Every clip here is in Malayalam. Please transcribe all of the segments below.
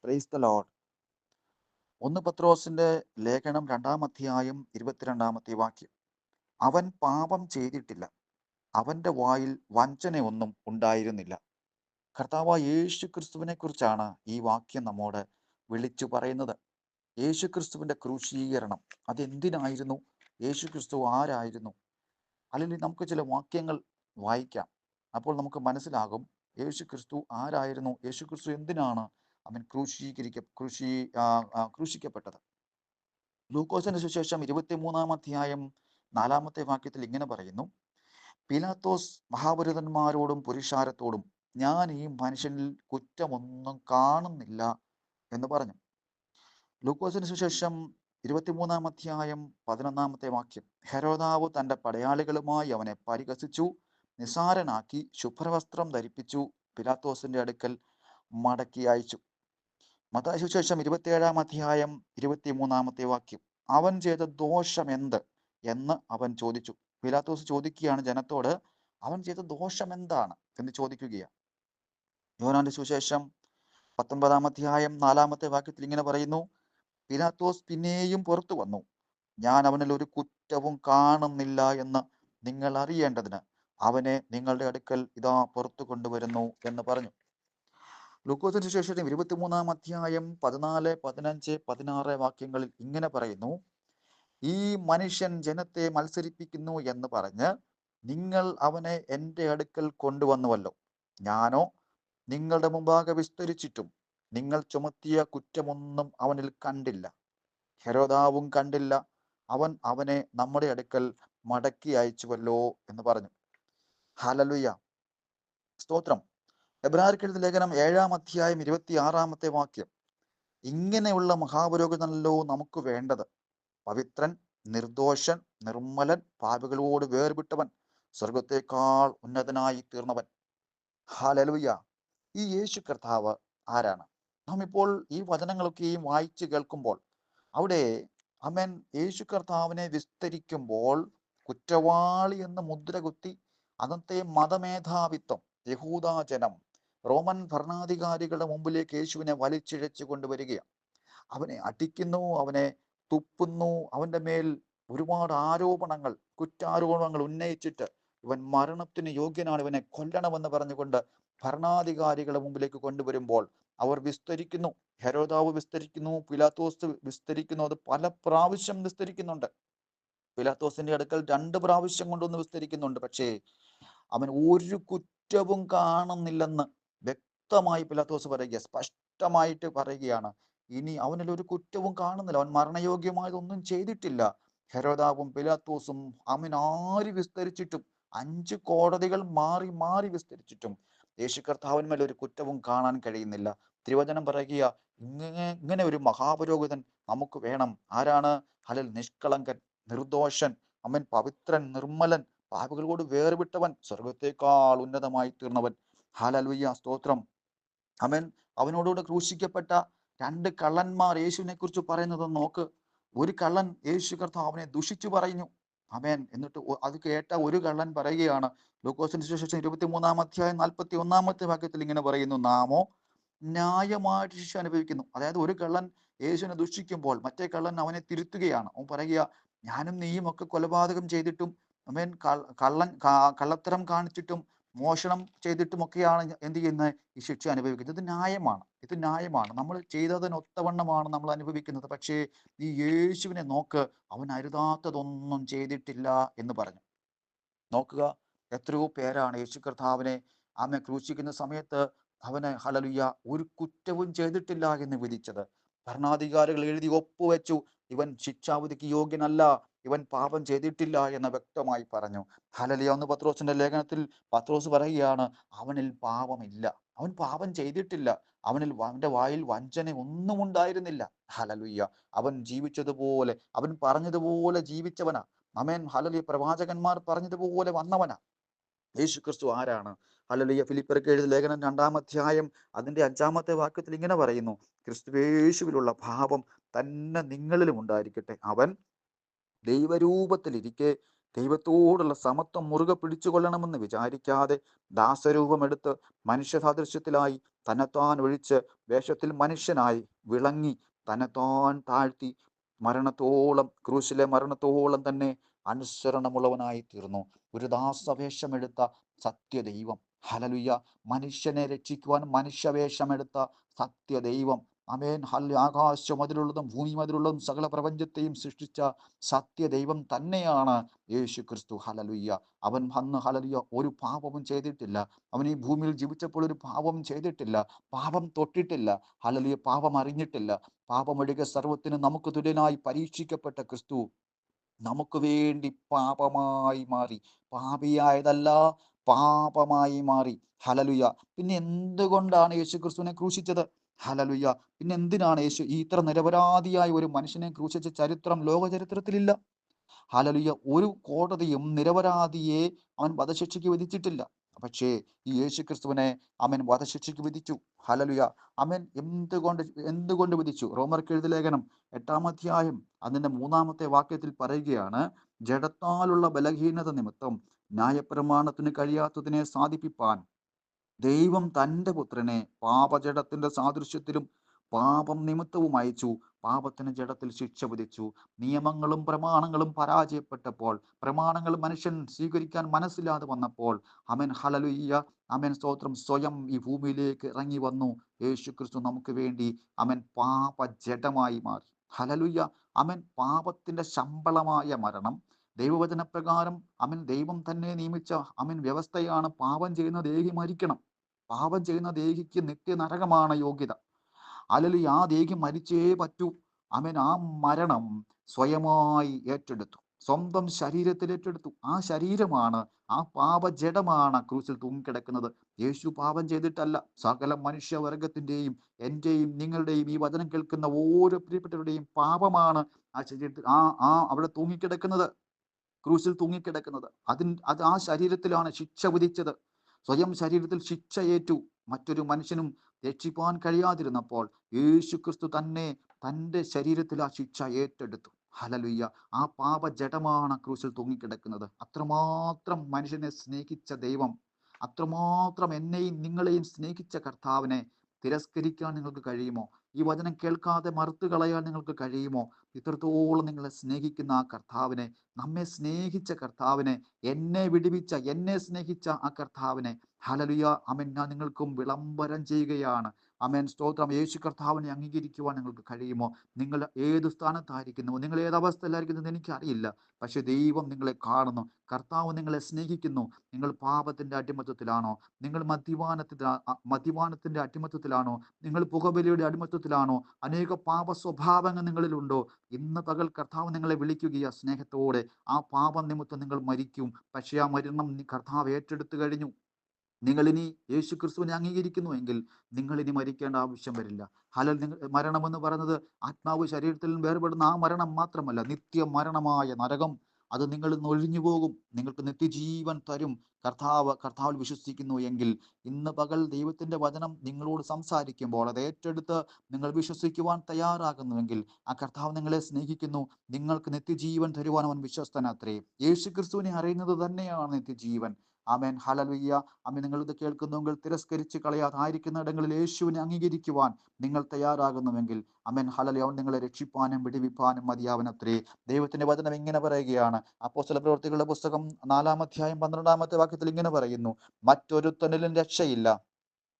Praise the Lord. 1 പത്രോസിന്റെ ലേഖനം 2-ാം അധ്യായം 22-ാമത്തെ വാക്യം. അവൻ പാപം ചെയ്തിട്ടില്ല, അവന്റെ വായിൽ വഞ്ചനയൊന്നും ഉണ്ടായിരുന്നില്ല. കർത്താവായ യേശു ക്രിസ്തുവിനെ കുറിച്ചാണ് ഈ വാക്യം നമ്മോട് വിളിച്ചു പറയുന്നത്. യേശു ക്രിസ്തുവിന്റെ ക്രൂശീകരണം അതെന്തിനായിരുന്നു? യേശു ക്രിസ്തു ആരായിരുന്നു? അല്ലെങ്കിൽ നമുക്ക് ചില വാക്യങ്ങൾ വായിക്കാം. അപ്പോൾ നമുക്ക് മനസ്സിലാകും യേശു ക്രിസ്തു ആരായിരുന്നു, യേശു ക്രിസ്തു എന്തിനാണ് അവൻ ക്രൂശിക്കപ്പെട്ടത്. ലൂക്കോസിന് സുവിശേഷം 23-ാം അധ്യായം 4-ാമത്തെ വാക്യത്തിൽ ഇങ്ങനെ പറയുന്നു: പീലാത്തോസ് മഹാപുരോഹിതന്മാരോടും പുരുഷാരത്തോടും, ഞാൻ ഈ മനുഷ്യനിൽ കുറ്റമൊന്നും കാണുന്നില്ല എന്ന് പറഞ്ഞു. ലൂക്കോസിന് സുവിശേഷം 23-ാം അധ്യായം 11-ാമത്തെ വാക്യം. ഹെരോദാവ് തന്റെ പടയാളികളുമായി അവനെ പരിഹസിച്ചു, നിസാരനാക്കി, ശുഭ്രവസ്ത്രം ധരിപ്പിച്ചു, പീലാത്തോസിന്റെ അടുക്കൽ മടക്കി അയച്ചു. മത്തായി സുവിശേഷം 27-ാം അധ്യായം 23-ാമത്തെ വാക്യം. അവൻ ചെയ്ത ദോഷം എന്ത് എന്ന് അവൻ ചോദിച്ചു. പീലാത്തോസ് ചോദിക്കുകയാണ് ജനത്തോട്, അവൻ ചെയ്ത ദോഷം എന്താണ് എന്ന് ചോദിക്കുകയാണ്. യോഹന്നാന്റെ സുവിശേഷം 19-ാം അധ്യായം 4-ാമത്തെ വാക്യത്തിൽ ഇങ്ങനെ പറയുന്നു: പീലാത്തോസ് പിന്നെയും പുറത്തു വന്നു, ഞാൻ അവനിൽ ഒരു കുറ്റവും കാണുന്നില്ല എന്ന് നിങ്ങൾ അറിയേണ്ടതിന് അവനെ നിങ്ങളുടെ അടുക്കൽ ഇതാ പുറത്തു കൊണ്ടുവരുന്നു എന്ന് പറഞ്ഞു. ലൂക്കോസിന് സുവിശേഷം 23-ാം അധ്യായം 14, 15, 16 വാക്യങ്ങളിൽ ഇങ്ങനെ പറയുന്നു: ഈ മനുഷ്യൻ ജനത്തെ മത്സരിപ്പിക്കുന്നു എന്ന് പറഞ്ഞ് നിങ്ങൾ അവനെ എൻ്റെ അടുക്കൽ കൊണ്ടുവന്നുവല്ലോ. ഞാനോ നിങ്ങളുടെ മുമ്പാകെ വിസ്തരിച്ചിട്ടും നിങ്ങൾ ചുമത്തിയ കുറ്റമൊന്നും അവനിൽ കണ്ടില്ല. ഹെരോദാവും കണ്ടില്ല. അവൻ അവനെ നമ്മുടെ അടുക്കൽ മടക്കി അയച്ചുവല്ലോ എന്ന് പറഞ്ഞു. ഹല്ലേലൂയ, സ്തോത്രം. എബ്രായർക്കെഴുതിയ ലേഖനം 7-ാം അധ്യായം 26-ാമത്തെ വാക്യം. ഇങ്ങനെയുള്ള മഹാപുരോഹിതനല്ലോ നമുക്ക് വേണ്ടത്, പവിത്രൻ, നിർദോഷൻ, നിർമ്മലൻ, പാപികളോട് വേർവിട്ടവൻ, സ്വർഗത്തേക്കാൾ ഉന്നതനായി തീർന്നവൻ. ഹല്ലേലൂയ. ഈ യേശു കർത്താവ് ആരാണ്? നാം ഇപ്പോൾ ഈ വചനങ്ങളൊക്കെയും വായിച്ച് കേൾക്കുമ്പോൾ അവിടെ അമേൻ യേശു കർത്താവിനെ വിസ്തരിക്കുമ്പോൾ കുറ്റവാളി എന്ന് മുദ്ര കുത്തി അന്നത്തെ മതമേധാവിത്വം, യഹൂദാജനം, റോമൻ ഭരണാധികാരികളുടെ മുമ്പിലേക്ക് യേശുവിനെ വലിച്ചിഴച്ചു കൊണ്ടുവരികയാണ്. അവനെ അടിക്കുന്നു, അവനെ തുപ്പുന്നു, അവൻ്റെ മേൽ ഒരുപാട് ആരോപണങ്ങൾ, കുറ്റാരോപണങ്ങൾ ഉന്നയിച്ചിട്ട് ഇവൻ മരണത്തിന് യോഗ്യനാണ്, ഇവനെ കൊല്ലണമെന്ന് പറഞ്ഞുകൊണ്ട് ഭരണാധികാരികളുടെ മുമ്പിലേക്ക് കൊണ്ടുവരുമ്പോൾ അവർ വിസ്തരിക്കുന്നു. ഹെരോദാവ് വിസ്തരിക്കുന്നു, പീലാത്തോസ് വിസ്തരിക്കുന്നു. അത് പല പ്രാവശ്യം വിസ്തരിക്കുന്നുണ്ട്. പീലാത്തോസിന്റെ അടുക്കൽ 2 പ്രാവശ്യം കൊണ്ടൊന്ന് വിസ്തരിക്കുന്നുണ്ട്. പക്ഷേ അവൻ ഒരു കുറ്റവും കാണുന്നില്ലെന്ന് വ്യക്തമായി പീലാത്തോസ് പറയുക, സ്പഷ്ടമായിട്ട് പറയുകയാണ്. ഇനി അവനിൽ ഒരു കുറ്റവും കാണുന്നില്ല, അവൻ മരണയോഗ്യമായതൊന്നും ചെയ്തിട്ടില്ല. ഹെരോദാവും പീലാത്തോസും അവൻ ആര് വിസ്തരിച്ചിട്ടും 5 കോടതികൾ മാറി മാറി വിസ്തരിച്ചിട്ടും യേശു കർത്താവിന്മേൽ ഒരു കുറ്റവും കാണാൻ കഴിയുന്നില്ല. തിരുവചനം പറയുക, ഇങ്ങനെ ഒരു മഹാപുരോഹിതൻ നമുക്ക് വേണം. ആരാണ്? ഹല്ലേലൂയ, നിഷ്കളങ്കൻ, നിർദോഷൻ, അവൻ പവിത്രൻ, നിർമ്മലൻ, പാപികളോട് വേർവിട്ടവൻ, സ്വർഗത്തേക്കാൾ ഉന്നതമായി തീർന്നവൻ. ഹല്ലേലൂയ, സ്തോത്രം. അവനോടുകൂടെ ക്രൂശിക്കപ്പെട്ട 2 കള്ളന്മാർ യേശുവിനെ കുറിച്ച് പറയുന്നത് നോക്ക്. ഒരു കള്ളൻ യേശു കർത്താവിനെ ദുഷിച്ചു പറഞ്ഞു. എന്നിട്ട് അത് കേട്ട ഒരു കള്ളൻ പറയുകയാണ്, ലൂക്കോസിന്റെ സുവിശേഷം 23-ാം അധ്യായം 41-ാമത്തെ വാക്യത്തിൽ ഇങ്ങനെ പറയുന്നു: നാമോ ന്യായമായിട്ട് ശിക്ഷ അനുഭവിക്കുന്നു. അതായത് ഒരു കള്ളൻ യേശുവിനെ ദുഷിക്കുമ്പോൾ മറ്റേ കള്ളൻ അവനെ തിരുത്തുകയാണ്. അവൻ പറയുക, ഞാനും നീയും ഒക്കെ കൊലപാതകം ചെയ്തിട്ടും കള്ളത്തരം കാണിച്ചിട്ടും മോഷണം ചെയ്തിട്ടുമൊക്കെയാണ് എന്ത് ചെയ്യുന്നത്? ഈ ശിക്ഷ അനുഭവിക്കുന്നത്. ഇത് ന്യായമാണ്. നമ്മൾ ചെയ്തതിനൊത്തവണ്ണമാണ് നമ്മൾ അനുഭവിക്കുന്നത്. പക്ഷേ ഈ യേശുവിനെ നോക്ക്, അവൻ അരുതാത്തതൊന്നും ചെയ്തിട്ടില്ല എന്ന് പറഞ്ഞു. നോക്കുക, എത്രയോ പേരാണ് യേശു കർത്താവിനെ ക്രൂശിക്കുന്ന സമയത്ത് അവന് ഹല്ലേലൂയ ഒരു കുറ്റവും ചെയ്തിട്ടില്ല എന്ന് വിധിച്ചത്. ഭരണാധികാരികൾ എഴുതി ഒപ്പുവെച്ചു, ഇവൻ ശിക്ഷാവിധിക്ക് യോഗ്യനല്ല, ഇവൻ പാപം ചെയ്തിട്ടില്ല എന്ന് വ്യക്തമായി പറഞ്ഞു. ഹല്ലേലൂയ. 1 പത്രോസിന്റെ ലേഖനത്തിൽ പത്രോസ് പറയുകയാണ്, അവനിൽ പാപമില്ല, അവൻ പാപം ചെയ്തിട്ടില്ല, അവന്റെ വായിൽ വഞ്ചന ഒന്നും ഉണ്ടായിരുന്നില്ല. ഹല്ലേലൂയ. അവൻ ജീവിച്ചതുപോലെ, അവൻ പറഞ്ഞതുപോലെ ജീവിച്ചവനാ. ഹല്ലേലൂയ. പ്രവാചകന്മാർ പറഞ്ഞതുപോലെ വന്നവനാ. യേശു ക്രിസ്തു ആരാണ്? ഹല്ലേലൂയ. ഫിലിപ്പ്യർക്ക് എഴുതിയ ലേഖനം 2-ാം അധ്യായം അതിന്റെ 5-ാമത്തെ വാക്യത്തിൽ ഇങ്ങനെ പറയുന്നു: ക്രിസ്തുയേശുവിലുള്ള ഭാവം തന്നെ നിങ്ങളിലും ഉണ്ടായിരിക്കട്ടെ. അവൻ ദൈവരൂപത്തിലിരിക്കെ ദൈവത്തോടുള്ള സമത്വം മുറുകെ പിടിച്ചുകൊള്ളണമെന്ന് വിചാരിക്കാതെ ദാസരൂപമെടുത്ത് മനുഷ്യ സാദൃശ്യത്തിലായി തന്നെത്താൻ ഒഴിച്ച് വേഷത്തിൽ മനുഷ്യനായി വിളങ്ങി തന്നെത്താൻ താഴ്ത്തി മരണത്തോളം, ക്രൂശിലെ മരണത്തോളം തന്നെ അനുസരണമുള്ളവനായി തീർന്നു. ഒരു ദാസവേഷമെടുത്ത സത്യദൈവം, ഹല്ലേലൂയ, മനുഷ്യനെ രക്ഷിക്കുവാൻ മനുഷ്യവേഷമെടുത്ത സത്യദൈവം, ആമേൻ, ഹല്ലേലൂയ, ആകാശം അതിലുള്ളതും ഭൂമി അതിലുള്ളതും സകല പ്രപഞ്ചത്തെയും സൃഷ്ടിച്ച സത്യദൈവം തന്നെയാണ് യേശു ക്രിസ്തു. ഹല്ലേലൂയ. അവൻ വന്ന്, ഹല്ലേലൂയ, ഒരു പാപവും ചെയ്തിട്ടില്ല. അവൻ ഈ ഭൂമിയിൽ ജീവിച്ചപ്പോൾ ഒരു പാപം ചെയ്തിട്ടില്ല, പാപം തൊട്ടിട്ടില്ല, ഹല്ലേലൂയ, പാപം അറിഞ്ഞിട്ടില്ല. പാപമൊഴികെ സർവ്വത്തിനും നമുക്ക് തുല്യനായി പരീക്ഷിക്കപ്പെട്ട ക്രിസ്തു നമുക്ക് വേണ്ടി പാപമായി മാറി. പാപിയായതല്ല, പാപമായി മാറി. ഹല്ലേലൂയ. പിന്നെ എന്തുകൊണ്ടാണ് യേശു ക്രിസ്തുവിനെ ക്രൂശിച്ചത്? ഹല്ലേലൂയ. പിന്നെ എന്തിനാണ് യേശു ഇത്ര നിരപരാധിയായ ഒരു മനുഷ്യനെ ക്രൂശിച്ച ചരിത്രം ലോക ചരിത്രത്തിലില്ല. ഹല്ലേലൂയ. ഒരു കോടതിയും നിരപരാധിയെ അവൻ വധശിക്ഷയ്ക്ക് വിധിച്ചിട്ടില്ല. പക്ഷേ ഈ യേശു ക്രിസ്തുവിനെ അവൻ വധശിക്ഷയ്ക്ക് വിധിച്ചു. ഹല്ലേലൂയ. അവൻ എന്തുകൊണ്ട് വിധിച്ചു? റോമർക്ക് എഴുതിയ ലേഖനം 8-ാം അധ്യായം അതിൻ്റെ 3-ാമത്തെ വാക്യത്തിൽ പറയുകയാണ്, ജഡത്താലുള്ള ബലഹീനത നിമിത്തം ന്യായപ്രമാണത്തിന് കഴിയാത്തതിനെ സാധിപ്പിപ്പാൻ ദൈവം തൻ്റെ പുത്രനെ പാപജഡത്തിന്റെ സാദൃശ്യത്തിലും പാപം നിമിത്തവും അയച്ചു. പാപത്തിന് ജഡത്തിൽ ശിക്ഷ വിധിച്ചു. നിയമങ്ങളും പ്രമാണങ്ങളും പരാജയപ്പെട്ടപ്പോൾ, പ്രമാണങ്ങൾ മനുഷ്യൻ സ്വീകരിക്കാൻ മനസ്സില്ലാതെ വന്നപ്പോൾ, അമൻ, ഹല്ലേലൂയ, അമൻ, സ്തോത്രം, സ്വയം ഈ ഭൂമിയിലേക്ക് ഇറങ്ങി വന്നു. യേശു ക്രിസ്തു നമുക്ക് വേണ്ടി അവൻ പാപജഡമായി മാറി. ഹല്ലേലൂയ. അവൻ പാപത്തിന്റെ ശമ്പളമായ മരണം, ദൈവവചനപ്രകാരം അവൻ ദൈവം തന്നെ നിയമിച്ച അവൻ വ്യവസ്ഥയാണ്, പാപം ചെയ്യുന്ന ദേഹി മരിക്കണം. പാപം ചെയ്യുന്ന ദേഹിക്ക് നിത്യനരകമാണ് യോഗ്യത. അല്ലെങ്കിൽ ആ ദേഹി മരിച്ചേ പറ്റൂ. അവൻ ആ മരണം സ്വയമായി ഏറ്റെടുത്തു, സ്വന്തം ശരീരത്തിൽ ഏറ്റെടുത്തു. ആ ശരീരമാണ്, ആ പാപജഡമാണ് ക്രൂശിൽ തൂങ്ങിക്കിടക്കുന്നത്. യേശു പാപം ചെയ്തിട്ടല്ല. സകല മനുഷ്യവർഗത്തിൻ്റെയും, എൻ്റെയും നിങ്ങളുടെയും ഈ വചനം കേൾക്കുന്ന ഓരോ പ്രിയപ്പെട്ടവരുടെയും പാപമാണ് ആ ശരീരത്തിൽ അവിടെ തൂങ്ങിക്കിടക്കുന്നത്, ക്രൂശിൽ തൂങ്ങിക്കിടക്കുന്നത്. അത് ആ ശരീരത്തിലാണ് ശിക്ഷ വിധിച്ചത്. സ്വയം ശരീരത്തിൽ ശിക്ഷ ഏറ്റു. മറ്റൊരു മനുഷ്യനും രക്ഷിപ്പാൻ കഴിയാതിരുന്നപ്പോൾ യേശു ക്രിസ്തു തന്നെ തൻ്റെ ശരീരത്തിൽ ആ ശിക്ഷ ഏറ്റെടുത്തു. ഹല്ലേലൂയ. ആ പാപജഡമാണ് ക്രൂശിൽ തൂങ്ങിക്കിടക്കുന്നത്. അത്രമാത്രം മനുഷ്യനെ സ്നേഹിച്ച ദൈവം, അത്രമാത്രം എന്നെയും നിങ്ങളെയും സ്നേഹിച്ച കർത്താവിനെ തിരസ്കരിക്കാൻ നിങ്ങൾക്ക് കഴിയുമോ? ഈ വചനം കേൾക്കാതെ മറുത്തു കളയാൻ നിങ്ങൾക്ക് കഴിയുമോ? ഇത്രത്തോളം നിങ്ങളെ സ്നേഹിക്കുന്ന ആ കർത്താവിനെ, നമ്മെ സ്നേഹിച്ച കർത്താവിനെ, എന്നെ വിടുവിച്ച, എന്നെ സ്നേഹിച്ച ആ കർത്താവിനെ, ഹല്ലേലൂയ, ആമേൻ, ഞാൻ നിങ്ങൾക്കും വിളംബരം ചെയ്യുകയാണ്. ആമേൻ, സ്തോത്രം. യേശു കർത്താവിനെ അംഗീകരിക്കുവാൻ നിങ്ങൾക്ക് കഴിയുമോ? നിങ്ങൾ ഏത് സ്ഥാനത്തായിരിക്കുന്നു, നിങ്ങൾ ഏത് അവസ്ഥയിലായിരിക്കുന്നത് എനിക്കറിയില്ല. പക്ഷെ ദൈവം നിങ്ങളെ കാണുന്നു. കർത്താവ് നിങ്ങളെ സ്നേഹിക്കുന്നു. നിങ്ങൾ പാപത്തിന്റെ അടിമത്തത്തിലാണോ? നിങ്ങൾ മദ്യപാനത്തിന്റെ അടിമത്തത്തിലാണോ? നിങ്ങൾ പുകവലിയുടെ അടിമത്തത്തിലാണോ? അനേക പാപ സ്വഭാവങ്ങൾ നിങ്ങളിലുണ്ടോ? ഇന്ന് പകൽ കർത്താവ് നിങ്ങളെ വിളിക്കുകയാ സ്നേഹത്തോടെ. ആ പാപം നിമിത്തം നിങ്ങൾ മരിക്കും. പക്ഷേ ആ മരണം കർത്താവ് ഏറ്റെടുത്തു കഴിഞ്ഞു. നിങ്ങളിനി യേശു ക്രിസ്തുവിനെ അംഗീകരിക്കുന്നുവെങ്കിൽ നിങ്ങളിനി മരിക്കേണ്ട ആവശ്യം വരില്ല. മരണമെന്ന് പറയുന്നത് ആത്മാവ് ശരീരത്തിൽ നിന്ന് വേർപെടുന്ന ആ മരണം മാത്രമല്ല, നിത്യ മരണമായ നരകം, അത് നിങ്ങളിൽ നിന്ന് ഒഴിഞ്ഞു പോകും. നിങ്ങൾക്ക് നിത്യജീവൻ തരും. കർത്താവിൽ വിശ്വസിക്കുന്നു എങ്കിൽ ഇന്ന് പകൽ ദൈവത്തിന്റെ വചനം നിങ്ങളോട് സംസാരിക്കുമ്പോൾ അത് ഏറ്റെടുത്ത് നിങ്ങൾ വിശ്വസിക്കുവാൻ തയ്യാറാകുന്നുവെങ്കിൽ ആ കർത്താവ് നിങ്ങളെ സ്നേഹിക്കുന്നു. നിങ്ങൾക്ക് നിത്യജീവൻ തരുവാൻ അവൻ വിശ്വസ്തനത്രേ. യേശു ക്രിസ്തുവിനെ അറിയുന്നത് തന്നെയാണ് നിത്യജീവൻ. ആമേൻ, ഹല്ലേലൂയ. ആമേൻ. നിങ്ങളിത് കേൾക്കുന്നുവെങ്കിൽ തിരസ്കരിച്ച് കളയാതായിരിക്കുന്ന ഇടങ്ങളിൽ യേശുവിനെ അംഗീകരിക്കുവാൻ നിങ്ങൾ തയ്യാറാകുന്നുവെങ്കിൽ, ആമേൻ, ഹല്ലേലൂയ, അവൻ നിങ്ങളെ രക്ഷിപ്പാനും വിടുവിപ്പാനും മതിയാവനത്രേ. ദൈവത്തിന്റെ വചനം ഇങ്ങനെ പറയുകയാണ്. അപ്പോസ്തല പ്രവൃത്തികളുടെ പുസ്തകം 4-ാം അധ്യായം 12-ാമത്തെ വാക്യത്തിൽ ഇങ്ങനെ പറയുന്നു, മറ്റൊരുത്തനിലും രക്ഷയില്ല.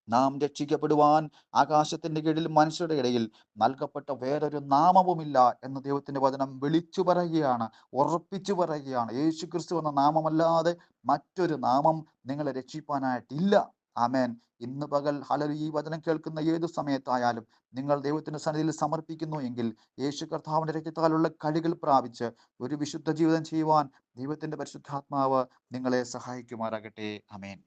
നാം രക്ഷിക്കപ്പെടുവാൻ ആകാശത്തിന്റെ കീഴിൽ മനുഷ്യരുടെ ഇടയിൽ നൽകപ്പെട്ട വേറൊരു നാമവുമില്ല എന്ന് ദൈവത്തിന്റെ വചനം വിളിച്ചു പറയുകയാണ്, ഉറപ്പിച്ചു പറയുകയാണ്. യേശു ക്രിസ്തു എന്ന നാമമല്ലാതെ മറ്റൊരു നാമം നിങ്ങളെ രക്ഷിപ്പാനായിട്ടില്ല. ആമേൻ. ഇന്ന് പകൽ, ഹല്ലേലൂയ, ഈ വചനം കേൾക്കുന്ന ഏതു സമയത്തായാലും നിങ്ങൾ ദൈവത്തിന്റെ സന്നിധിയിൽ സമർപ്പിക്കുന്നു എങ്കിൽ യേശു കർത്താവിന്റെ രക്തത്താലുള്ള കഴുകൽ പ്രാപിച്ച് ഒരു വിശുദ്ധ ജീവിതം ചെയ്യുവാൻ ദൈവത്തിന്റെ പരിശുദ്ധാത്മാവ് നിങ്ങളെ സഹായിക്കുമാറാകട്ടെ. ആമേൻ.